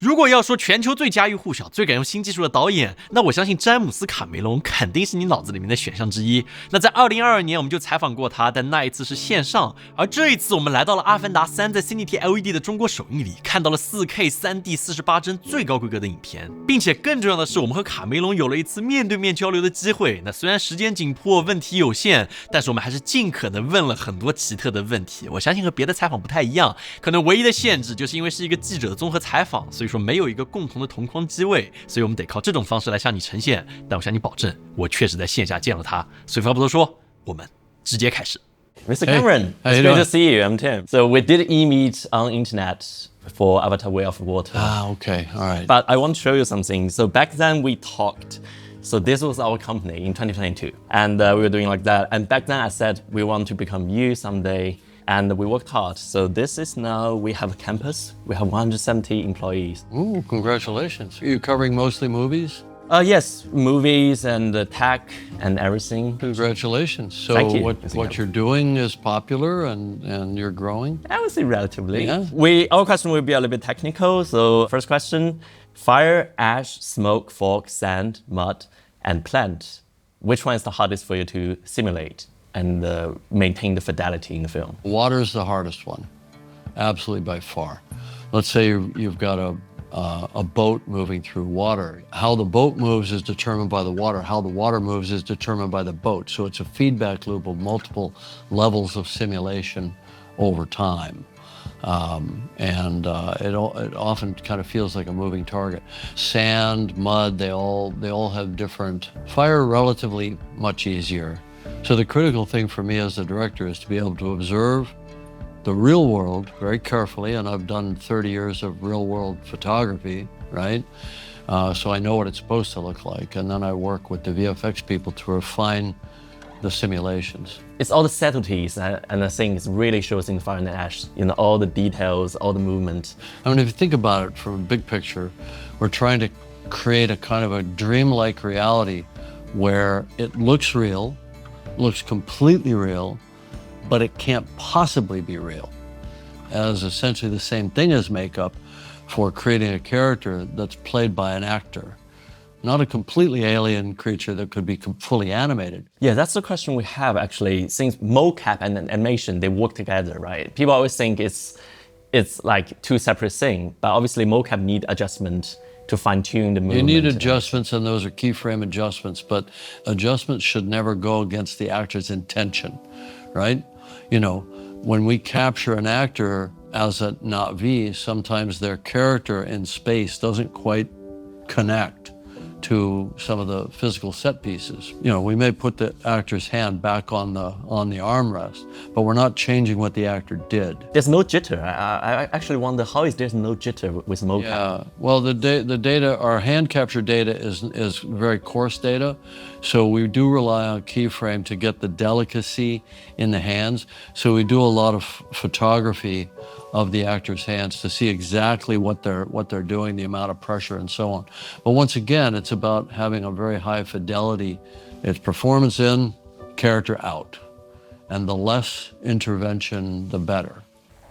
如果要说全球最家喻户晓、最敢用新技术的导演，那我相信詹姆斯·卡梅隆肯定是你脑子里面的选项之一。那在2022年我们就采访过他，但那一次是线上，而这一次我们来到了《阿凡达3》在 CNT LED 的中国首映礼，看到了 4K 3D 48帧最高规格的影片，并且更重要的是，我们和卡梅隆有了一次面对面交流的机会。那虽然时间紧迫，问题有限，但是我们还是尽可能问了很多奇特的问题。我相信和别的采访不太一样，可能唯一的限制就是因为是一个记者的综合采访，所以说没有一个共同的同框机位，所以我们得靠这种方式来向你呈现。但我向你保证，我确实在线下见了他。所以话不多说，我们直接开始。Mr. Cameron, it's great to see you. I'm Tim. So we did e-meet on internet for Avatar Way of Water. Okay, all right. But I want to show you something. So back then we talked. So this was our company in 2022. And we were doing like that. And back then I said, we want to become you someday. And we worked hard. So this is now, we have a campus. We have 170 employees. Ooh, congratulations. Are you covering mostly movies? Yes, movies and tech and everything. Congratulations. So Thank you. what you're doing is popular and you're growing? I would say relatively. Yeah. Our question will be a little bit technical. So first question, fire, ash, smoke, fog, sand, mud, and plant. Which one is the hardest for you to simulate and maintain the fidelity in the film? Water is the hardest one, absolutely by far. Let's say you've got a boat moving through water. How the boat moves is determined by the water. How the water moves is determined by the boat. So it's a feedback loop of multiple levels of simulation over time. It often kind of feels like a moving target. Sand, mud, they all have different. Fire, relatively much easier. So the critical thing for me as a director is to be able to observe the real world very carefully, and I've done 30 years of real world photography, right? So I know what it's supposed to look like, and then I work with the VFX people to refine the simulations. It's all the subtleties, and I think it really shows in Fire and Ash, all the details, all the movement. I mean, if you think about it from a big picture, we're trying to create a kind of a dreamlike reality where it looks real, looks completely real, but it can't possibly be real, as essentially the same thing as makeup for creating a character that's played by an actor, not a completely alien creature that could be fully animated. Yeah, that's the question we have actually. Since mocap and animation, they work together, right? People always think it's like two separate things, but obviously mocap need adjustment to fine-tune the movement. You need adjustments, and those are keyframe adjustments, but adjustments should never go against the actor's intention, right? When we capture an actor as a Na'vi, sometimes their character in space doesn't quite connect to some of the physical set pieces. We may put the actor's hand back on the armrest, but we're not changing what the actor did. There's no jitter. I actually wonder how is there's no jitter with mocap? Yeah, well, the data, our hand capture data is very coarse data, so we do rely on keyframe to get the delicacy in the hands. So we do a lot of photography of the actor's hands to see exactly what they're doing, the amount of pressure and so on. But once again, it's about having a very high fidelity. It's performance in, character out. And the less intervention, the better.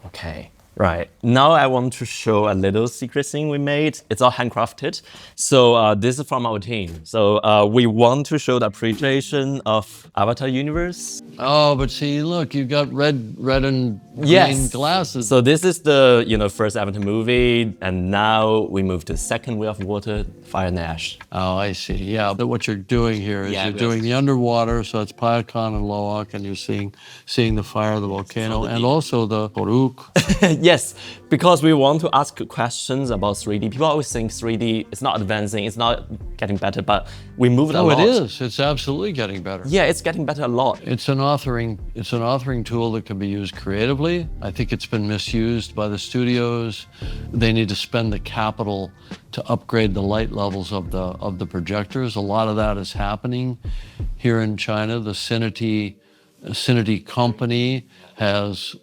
Okay, right. Now I want to show a little secret thing we made. It's all handcrafted. So this is from our team. So we want to show the appreciation of Avatar universe. Oh, but see, look, you've got red and green glasses. So this is the first Avatar movie, and now we move to the second Way of Water, Fire and Ash. Oh, I see. Yeah, but what you're doing here is you're doing the underwater, so it's Payakan and Loak, and you're seeing the fire, the volcano, and also the Koruk. Yes, because we want to ask questions about 3D. People always think 3D is not advancing, it's not getting better, but we moved a lot. No, it is. It's absolutely getting better. Yeah, it's getting better a lot. It's an authoring tool that can be used creatively. I think it's been misused by the studios. They need to spend the capital to upgrade the light levels of the projectors. A lot of that is happening here in China. The Cinity company has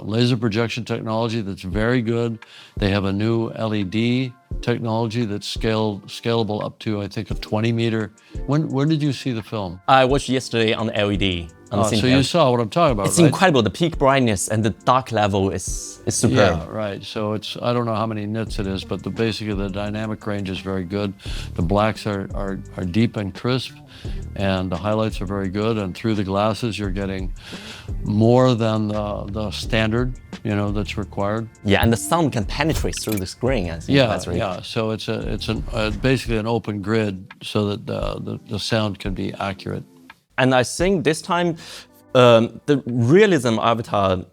laser projection technology that's very good. They have a new LED technology that's scalable up to, I think, a 20 meter. Where did you see the film? I watched yesterday on the LED So you saw what I'm talking about, It's right? incredible. The peak brightness and the dark level is superb. Yeah, right. So it's, I don't know how many nits it is, but basically the dynamic range is very good. The blacks are deep and crisp, and the highlights are very good. And through the glasses, you're getting more than the standard, that's required. Yeah, and the sound can penetrate through the screen. I think that's really Yeah. So it's basically an open grid so that the sound can be accurate. And I think this time, the realism Avatar,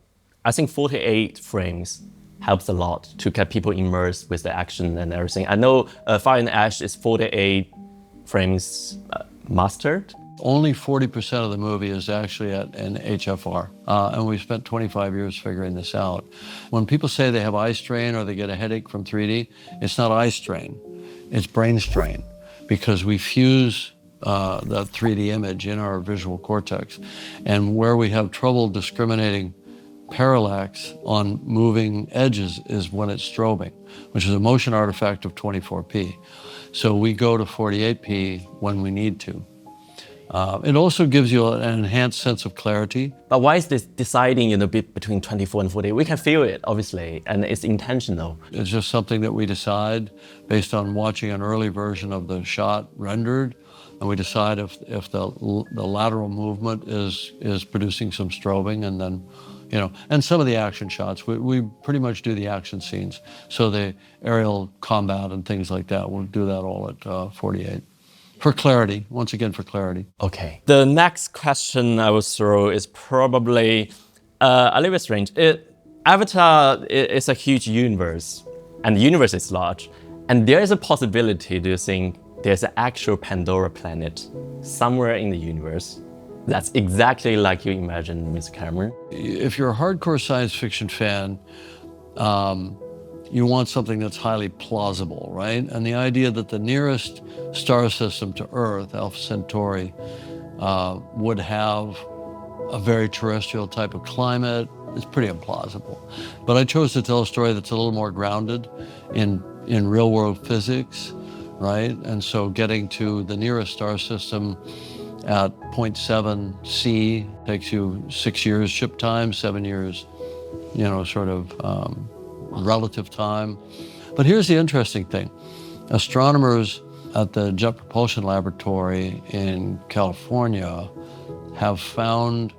I think 48 frames helps a lot to get people immersed with the action and everything. I know Fire and Ash is 48 frames mastered. Only 40% of the movie is actually at an HFR, and we spent 25 years figuring this out. When people say they have eye strain or they get a headache from 3D, it's not eye strain, it's brain strain, because we fuse the 3D image in our visual cortex. And where we have trouble discriminating parallax on moving edges is when it's strobing, which is a motion artifact of 24p. So we go to 48p when we need to. It also gives you an enhanced sense of clarity. But why is this deciding between 24 and 48? We can feel it, obviously, and it's intentional. It's just something that we decide based on watching an early version of the shot rendered, and we decide if the lateral movement is producing some strobing, and then, and some of the action shots, we pretty much do the action scenes. So the aerial combat and things like that, we'll do that all at 48. For clarity, once again, for clarity. Okay. The next question I will throw is probably a little bit strange. Avatar is a huge universe, and the universe is large. And there is a possibility, do you think, there's an actual Pandora planet somewhere in the universe that's exactly like you imagined, Mr. Cameron? If you're a hardcore science fiction fan, you want something that's highly plausible, right? And the idea that the nearest star system to Earth, Alpha Centauri, would have a very terrestrial type of climate is pretty implausible. But I chose to tell a story that's a little more grounded in real-world physics, right? And so getting to the nearest star system at 0.7 C takes you 6 years ship time, 7 years, relative time. But here's the interesting thing. Astronomers at the Jet Propulsion Laboratory in California have found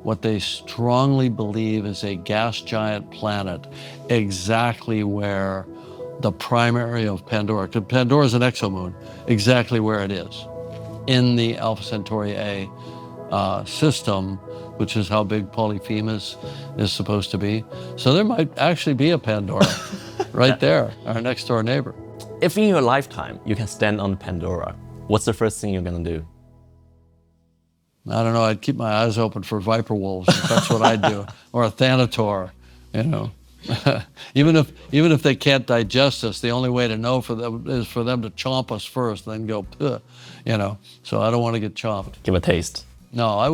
what they strongly believe is a gas giant planet exactly where the primary of Pandora, because Pandora is an exomoon, exactly where it is in the Alpha Centauri A system, which is how big Polyphemus is supposed to be. So there might actually be a Pandora right there, our next door neighbor. If in your lifetime you can stand on Pandora, what's the first thing you're gonna do? I don't know, I'd keep my eyes open for viper wolves, if that's what I'd do, or a Thanator, even if they can't digest us, the only way to know for them is for them to chomp us first, then go, So I don't want to get chomped. Give a taste. No, I'd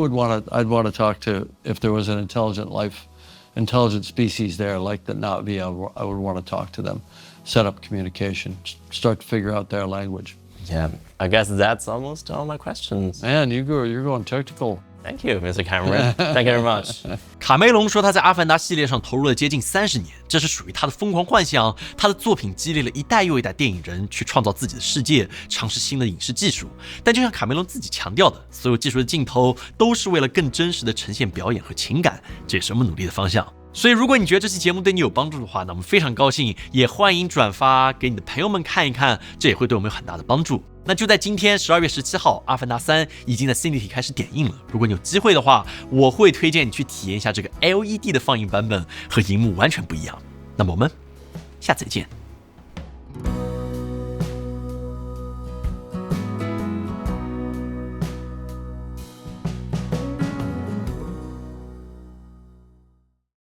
want to talk to, if there was an intelligent species there, like the Na'vi, I would want to talk to them, set up communication, start to figure out their language. Yeah, I guess that's almost all my questions. Man, you're going technical. Thank you, Mr. Cameron. Thank you very much. 卡梅隆说他在《阿凡达》系列上投入了接近30年，这是属于他的疯狂幻想。他的作品激励了一代又一代电影人去创造自己的世界，尝试新的影视技术。但就像卡梅隆自己强调的，所有技术的尽头都是为了更真实的呈现表演和情感，这也是我们努力的方向。所以如果你觉得这期节目对你有帮助的话，那我们非常高兴，也欢迎转发给你的朋友们看一看，这也会对我们有很大的帮助。那就在今天12月17号，《阿凡达3》已经在新媒体开始点映了。如果你有机会的话，我会推荐你去体验一下这个 LED 的放映版本，和荧幕完全不一样。那么我们下次再见。